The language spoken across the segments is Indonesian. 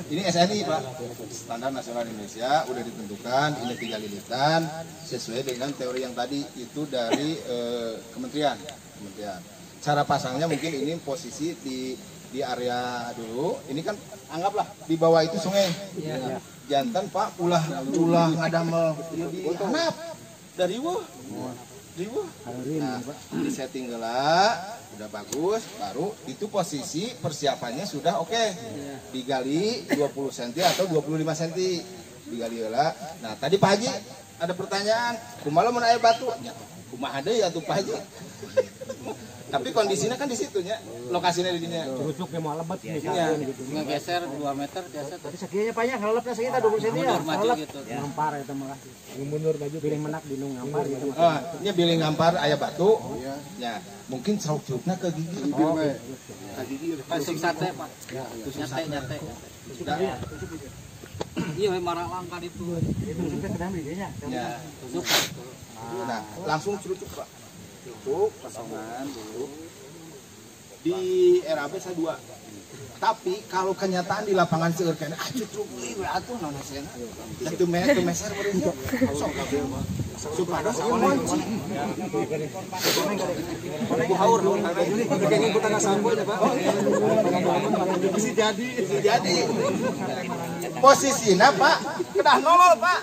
Ini SNI Pak, Standar Nasional Indonesia udah ditentukan, ini 3 lilitan sesuai dengan teori yang tadi itu dari kementerian. Cara pasangnya mungkin ini posisi di area dulu. Ini kan anggaplah di bawah itu sungai. Jantan Pak ulah ngadamel di hanap dari ribu. Nah, di setting geula udah bagus, baru itu posisi persiapannya sudah oke. Digali 20 cm atau 25 cm. Digali geula. Nah, tadi Pak Haji ada pertanyaan, kumaha mun aya batu? Ya, kumaha deui atuh Pak Haji. Tapi kondisinya kan di situnya, lokasinya di dinya. Cucuk ge moal lebat misalnya gitu. Ngegeser 2 meter biasa. Tapi sakinya panjang halepna sakinya 20 cm ya. Maju gitu. Ngampar eta mah. Mundur maju pilih menak di ngampar gitu. Oh, nya bilih ngampar aya batu. Ya, mungkin curugna ke gigi. Oh. Tusuk sate, Pak. Nyate. Sudah. Iya, marah langka itu. Itu tusuknya ke dalam dinya. Ya. Tusuk. Nah, langsung cerucuk Pak. Cerucuk pasongan dulu. Di RAB saya 2. Tapi kalau kenyataan di lapangan seueur kana cucuk deui we atuh naon hasilna. Dan teu meser beureum. Sok kabeh mah. Supados kunci. Ku haur kayaknya ku tengah sambo ya Pak. Bisa jadi. Posisinya Pak kedah nolol Pak.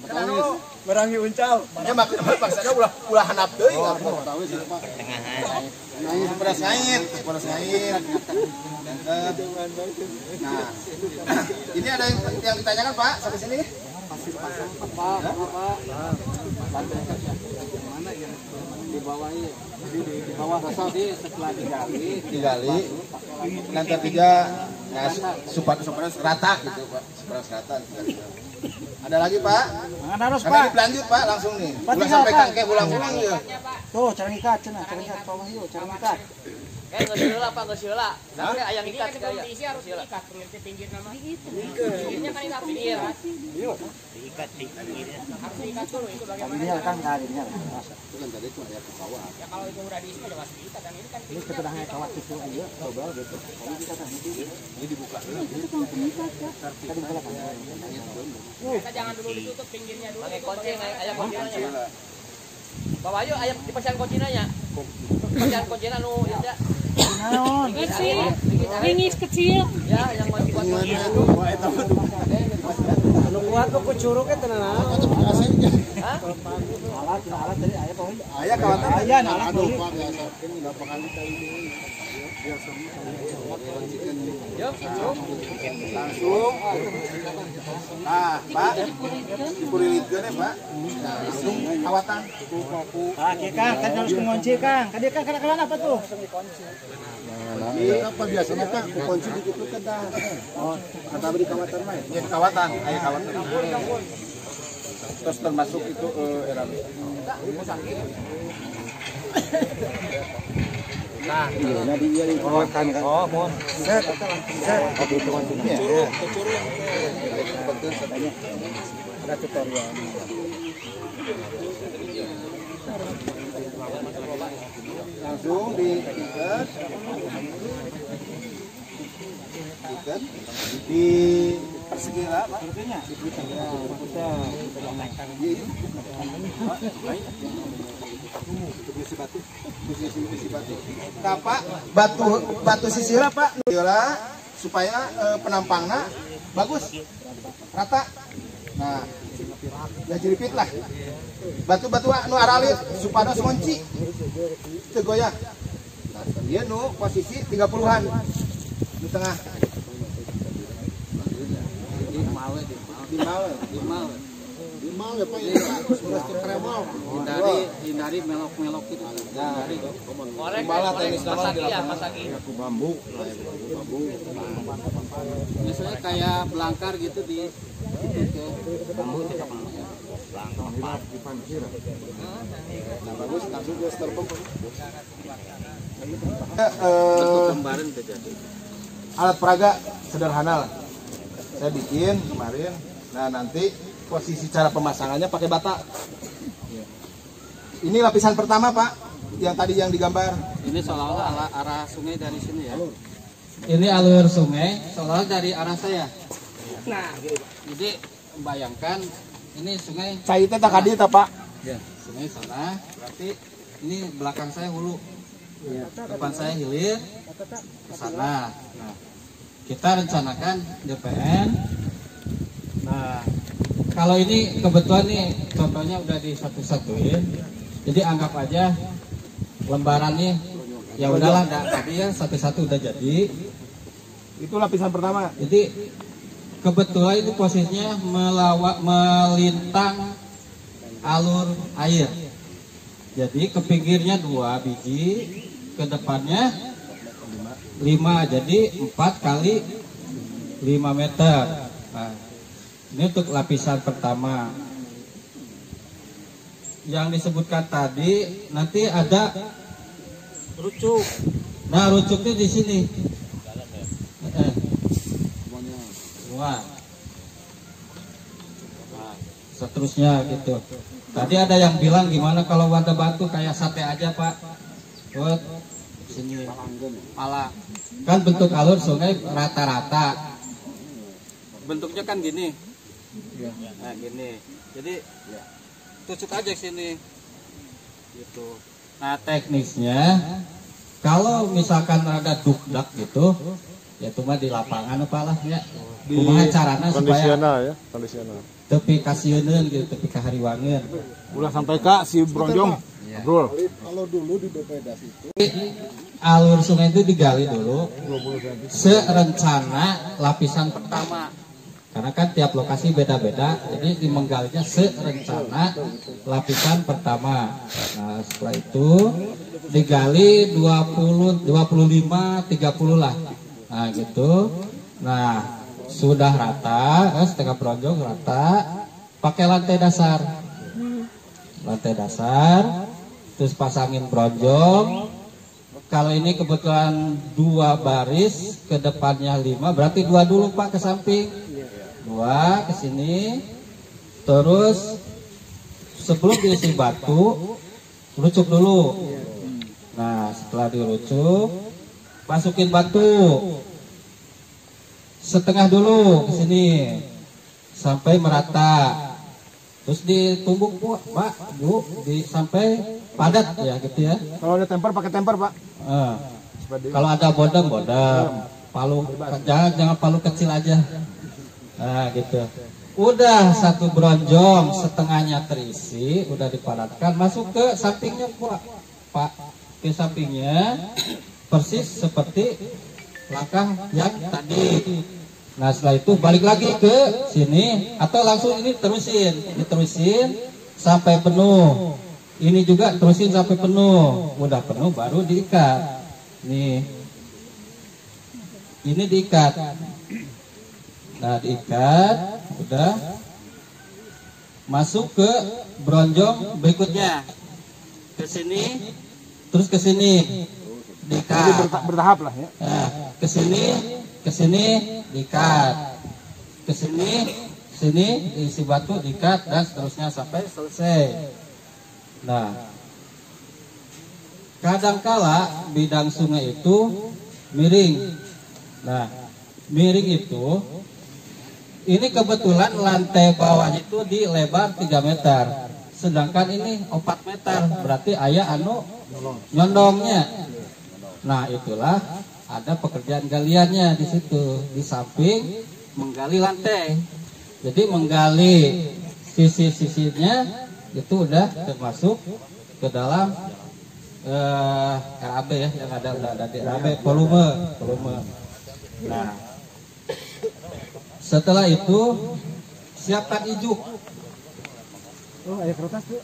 Kedah nolol. Merangi uncal. Ya maksudnya ulah handap deui. Beras ngait. Nah, ini ada yang ditanyakan Pak sampai sini? Pak. Mana ya? Di bawah ini. Di bawah asal setelah digali. Nanti tiga supaya rata gitu Pak. Supaya rata. Ada lagi Pak? Harus Pak. Lanjut Pak langsung nih. Udah sampaikan kayak ulang-ulang ya. Tuh, cara ngikat cenah, cara ngikat bawah yuk, cara ngikat. Geus heula Pak, geus heula. Tapi aya ngikat gaya. Isi harus diikat ke pinggir nama. Pinggirnya kan itu pinggir. Iya. Diikat di pinggirnya. Harus diikat dulu itu bagaimana? Ini kan kalinya. Itu kan tadi cuma ke bawah. Ya kalau itu udah diisi udah pasti diikat dan ini kan Ini ketedahnya kawat itu aja, coba gitu. Ini kita kan Ini dibuka dulu. tadi belakang. kita jangan dulu ditutup pinggirnya dulu. Pakai kunci aya kuncinya. Bawa ayo aya dipasang kuncinya. Pasang kuncinya nu ya. Naon? Kecil. Ringis kecil. Ya, yang masih kuat. Anu kuat kok kucuruknya tenan. Hah? Alat tadi aya poin. Aya kawatan aya alat deui. Langsung. Nah, Pak. Dipulilitkeun ya, Pak. Nah, langsung awatan. Ah, Kang, kan harus mengunci, Kang. Kan dia kan kena apa tuh? Apa biasanya Kang kunci dikitu kan dah. Oh, kata di kawatan mah. Ya, kawatan, aya kawatan. Terus termasuk itu RAB. Nah, iya di ieu kawatan kan. Oh, mohon. Set. Oke, itu kuncinya. Ada tutorial. Langsung diikat. Di persegi lah, Pak. Nah, Pak, batu sisir Pak, supaya penampangnya bagus, rata. Nah, ya jiripit lah. Batu-batu nu aralit supados ngunci. Teu goyah. Nah, dia nu posisi 30-an di tengah. Di mal ya Pak, terus kremol. Hindari melok-melok gitu. Hindari. Korek pasagi. Bambu. Misalnya kayak belangkar gitu di bambu tidak Nah, bagus langsung gue sterbok. kemarin terjadi. Alat peraga sederhana lah. Saya bikin kemarin. Nah, nanti posisi cara pemasangannya pakai bata. Ini lapisan pertama Pak, yang tadi yang digambar. Ini seolah-olah arah sungai dari sini ya. ini alur sungai seolah dari arah saya. Nah, jadi bayangkan ini sungai. Saya itu tak hadir Pak. Ya, sungai sana. Berarti ini belakang saya hulu, depan saya hilir ke sana. Nah, kita rencanakan DPN. Nah, kalau ini kebetulan nih contohnya udah disatu-satuin, jadi anggap aja lembaran nih, ya udahlah, tadi ya satu-satu udah jadi. Itu lapisan pertama. Jadi kebetulan itu posisinya melintang alur air. Jadi ke pinggirnya 2 biji, ke depannya 5, jadi 4 kali 5 meter. Nah, ini untuk lapisan pertama. Yang disebutkan tadi nanti ada rucuk. Nah, rucuknya di sini. Semua. Nah, seterusnya gitu. Tadi ada yang bilang gimana kalau wadah batu kayak sate aja Pak. Buat sini pala. Kan bentuk alur sungai rata-rata. Bentuknya kan gini. Nah, gini. Jadi tucuk aja sini. Gitu. Nah, teknisnya kalau misalkan ada dukdak gitu, ya cuma di lapangan apalah ya. Kumaha carana supaya ya, kondisional. tepi kasieun gitu, tepi kahariwangeun. Udah sampai Kak si Bronjong. Bro. Kalau dulu di Bepedas itu Alur sungai itu digali dulu serencana lapisan pertama. Karena kan tiap lokasi beda-beda, jadi dimenggalinya serencana lapisan pertama. Nah, setelah itu digali 20, 25, 30 lah. Nah, gitu. Nah, sudah rata, setengah bronjong rata, pakai lantai dasar. Lantai dasar, terus pasangin bronjong. Kalau ini kebetulan 2 baris, ke depannya 5, berarti 2 dulu Pak ke samping. 2 ke sini. Terus sebelum diisi batu, rucuk dulu. Nah, setelah dirucuk, masukin batu. Setengah dulu ke sini sampai merata. Terus ditumbuk Pak, Bu, sampai padat ya gitu ya. Kalau ada temper pakai temper Pak. Kalau ada bodem, palu jangan palu kecil aja. Nah, gitu. Udah 1 bronjong setengahnya terisi, udah dipadatkan, masuk ke sampingnya Pak. Ke sampingnya persis seperti langkah yang tadi. Nah, setelah itu balik lagi ke sini atau langsung ini diterusin sampai penuh. Ini juga terusin sampai penuh. Udah penuh baru diikat. Nih. Ini diikat. Nah, diikat, udah masuk ke bronjong berikutnya. Ke sini, terus ke sini. Diikat. Bertahap lah ya. Nah, ke sini diikat. Ke sini diisi batu diikat dan seterusnya sampai selesai. Nah, kadangkala bidang sungai itu miring. Nah, miring itu ini kebetulan lantai bawahnya itu di lebar 3 meter. Sedangkan ini 4 meter, berarti ayah nyondongnya. Nah, itulah ada pekerjaan galiannya di situ, di samping menggali lantai. Jadi menggali sisi-sisinya itu udah termasuk ke dalam RAB ya, yang ada di RAB volume. Nah, setelah itu siapkan ijuk. Oh, air kertas tuh.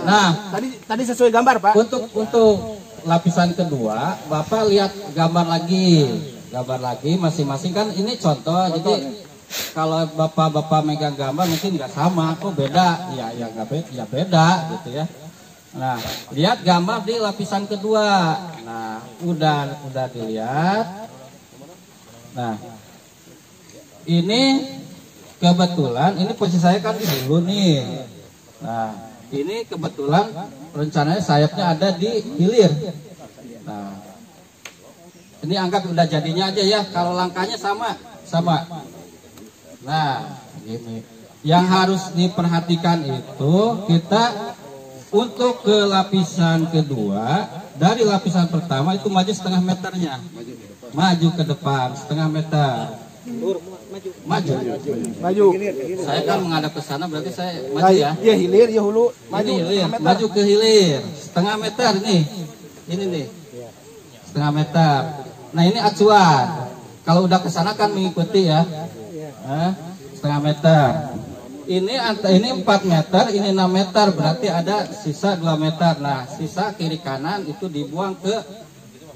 Nah, tadi sesuai gambar Pak. Untuk lapisan kedua, Bapak lihat gambar lagi masing-masing kan ini contoh. Jadi kalau Bapak megang gambar mungkin nggak sama, kok beda? Ya nggak beda, ya beda gitu ya. Nah, lihat gambar di lapisan kedua. Nah, udah dilihat. Nah, ini kebetulan ini posisi saya kan di hulu nih. Nah, ini kebetulan rencananya sayapnya ada di hilir. Nah, Ini anggap udah jadinya aja ya. Kalau langkahnya sama. Nah, gini. Yang harus diperhatikan itu kita untuk ke lapisan kedua, dari lapisan pertama itu maju setengah meternya. Maju ke depan setengah meter. Maju. Saya kan menghadap ke sana, berarti saya maju ya. Iya, hilir, ya hulu. Maju, hilir. Maju ke hilir setengah meter nih. Ini nih. Setengah meter. Nah, ini acuan. Kalau udah ke sana kan mengikuti ya. Setengah meter. Ini 4 meter, ini 6 meter, berarti ada sisa 2 meter. Nah, sisa kiri kanan itu dibuang ke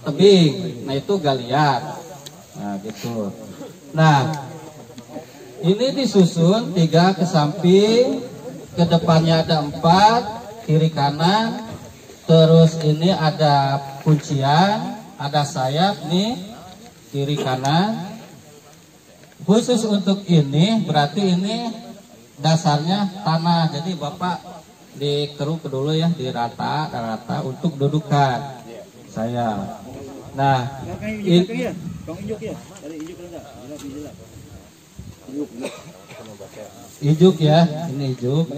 tebing. Nah, itu galian. Nah, gitu. Nah, ini disusun 3 ke samping, ke depannya ada 4, kiri kanan. Terus ini ada kuncian, ada sayap nih, kiri kanan. Khusus untuk ini, berarti ini dasarnya tanah. Jadi Bapak dikeruk dulu ya, dirata untuk dudukan saya. Nah, ijuk ya, ini ijuk.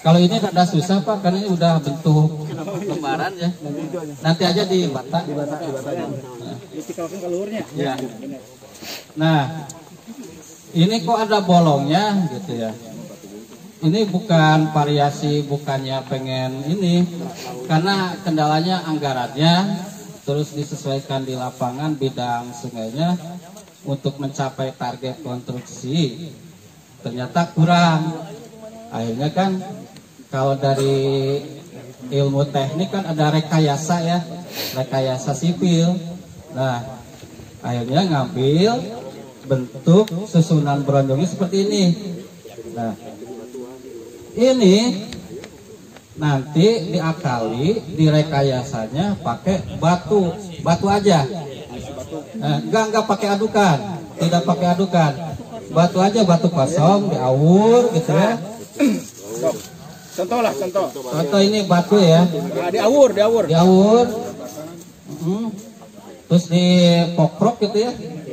Kalau ini ada susah Pak, karena ini udah bentuk lembaran ya. Nanti aja dibata. Ya. Nah, ini kok ada bolongnya gitu ya. Ini bukan variasi, bukannya pengen ini, karena kendalanya anggarannya, terus disesuaikan di lapangan bidang sungainya untuk mencapai target konstruksi. Ternyata kurang. Akhirnya kan kalau dari ilmu teknik kan ada rekayasa ya, rekayasa sipil. Nah, akhirnya ngambil bentuk susunan bronjongnya seperti ini. Nah, ini nanti diakali, direkayasanya pakai batu aja. Enggak pakai adukan, tidak pakai adukan. Batu aja, batu kosong diawur gitu ya. Contoh ini batu ya. Diawur. Terus dipokrok gitu ya,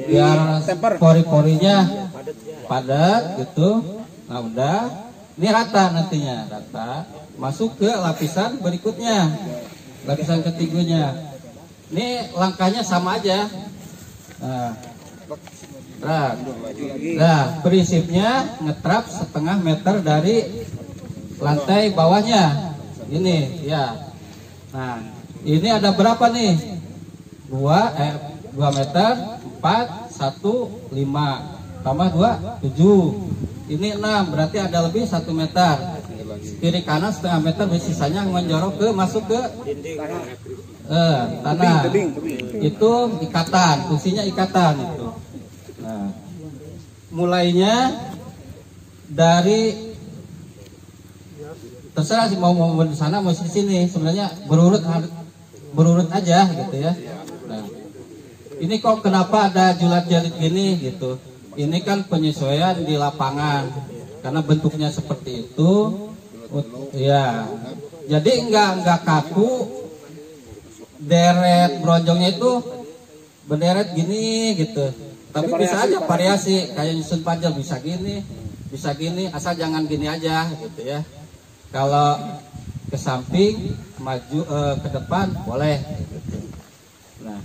biar pori-porinya padat gitu. Nah, udah, ini rata nantinya, rata. Masuk ke lapisan berikutnya, lapisan ketiganya. Ini langkahnya sama aja. Nah, prinsipnya ngetrap setengah meter dari lantai bawahnya. Ini ya. Nah, ini ada berapa nih? 2 meter, 4, 1, 5 tambah 2, 7. Ini 6, berarti ada lebih 1 meter. Kiri kanan setengah meter, sisanya menjorok ke masuk ke tanah. Itu ikatan, fungsinya ikatan itu. Nah, mulainya dari terserah sih mau di sana mau di sini, sebenarnya berurut aja gitu ya. Nah, ini kok kenapa ada julat-jalit gini gitu? Ini kan penyesuaian di lapangan karena bentuknya seperti itu. Ya, jadi enggak kaku. Deret bronjongnya itu berderet gini gitu. Tapi bisa aja variasi, kayak nyusun panjang bisa gini, asal jangan gini aja gitu ya. Kalau ke samping, maju ke depan boleh gitu. Nah,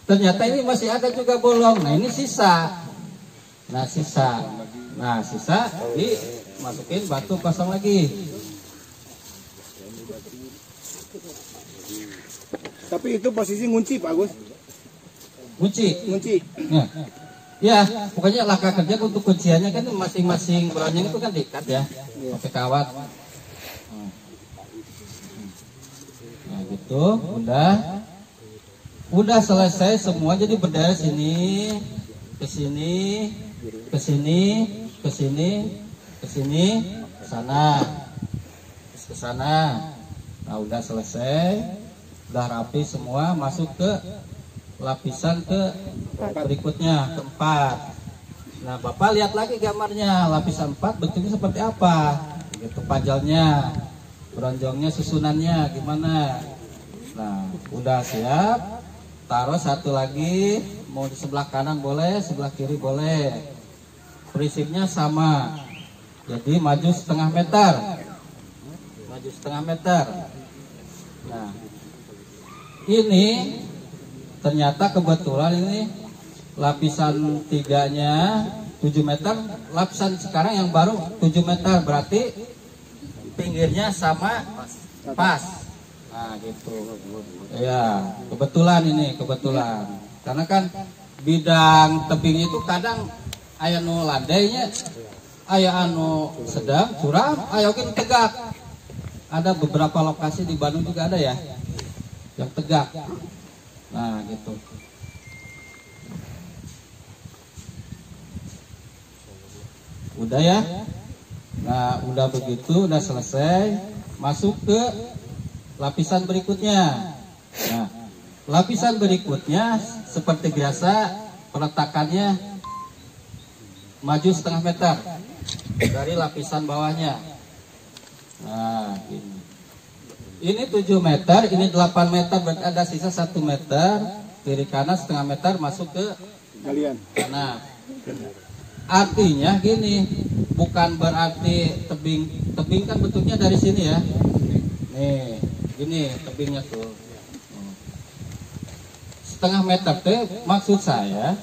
ternyata ini masih ada juga bolong. Nah, ini sisa. Nah, sisa dimasukin batu kosong lagi. Tapi itu posisi ngunci Pak Agus. Ngunci. Ya, pokoknya langkah kerja untuk kunciannya kan masing-masing bronjong itu kan diikat ya, pakai kawat. Nah, gitu, udah selesai semua, jadi berderet sini, ke sini, ke sini, ke sini, ke sini, ke sana, ke sana. Nah, udah selesai, udah rapi semua, masuk ke lapisan ke berikutnya, keempat. Nah, Bapak lihat lagi gambarnya, lapisan 4 bentuknya seperti apa gitu, pajalnya, bronjongnya, susunannya gimana. Nah, udah siap, taruh satu lagi, mau di sebelah kanan boleh, sebelah kiri boleh. Prinsipnya sama. Jadi maju setengah meter. Maju setengah meter. Nah, ini ternyata kebetulan ini lapisan 3-nya 7 meter, lapisan sekarang yang baru 7 meter, berarti pinggirnya sama pas. Nah gitu. Ya, kebetulan ini, kebetulan. Karena kan bidang tebing itu kadang aya nu landainya, aya anu sedang, curam, aya oke tegak. Ada beberapa lokasi di Bandung juga ada ya yang tegak. Nah, gitu. Udah ya. Nah, udah begitu, udah selesai, masuk ke lapisan berikutnya. Nah, lapisan berikutnya seperti biasa peletakannya maju setengah meter dari lapisan bawahnya. Nah, ini 7 meter, ini 8 meter, berarti ada sisa 1 meter. Kiri kanan setengah meter masuk ke Galian. Nah, artinya gini, bukan berarti tebing kan bentuknya dari sini ya. Nih, gini tebingnya tuh. Setengah meter tuh maksud saya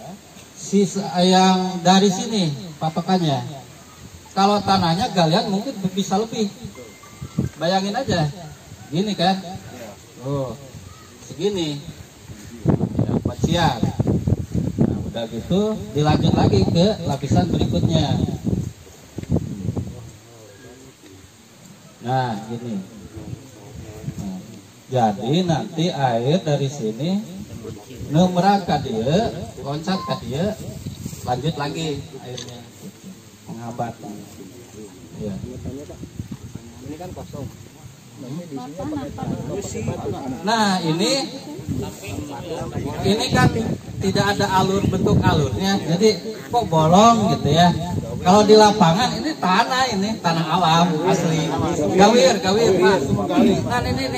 sisa yang dari sini patokannya. Kalau tanahnya galian mungkin bisa lebih. Bayangin aja, gini kan? Oh, segini. Ya, pacian. Nah, udah gitu dilanjut lagi ke lapisan berikutnya. Nah, gini. Nah, jadi nanti air dari sini nemerang ka dia, loncat ka dia, lanjut lagi airnya, menghambat. Ya. Ini kan kosong. Nah, ini kan tidak ada bentuk alurnya, jadi kok bolong gitu ya. Kalau di lapangan ini tanah alam asli, gawir Pak. Nah, ini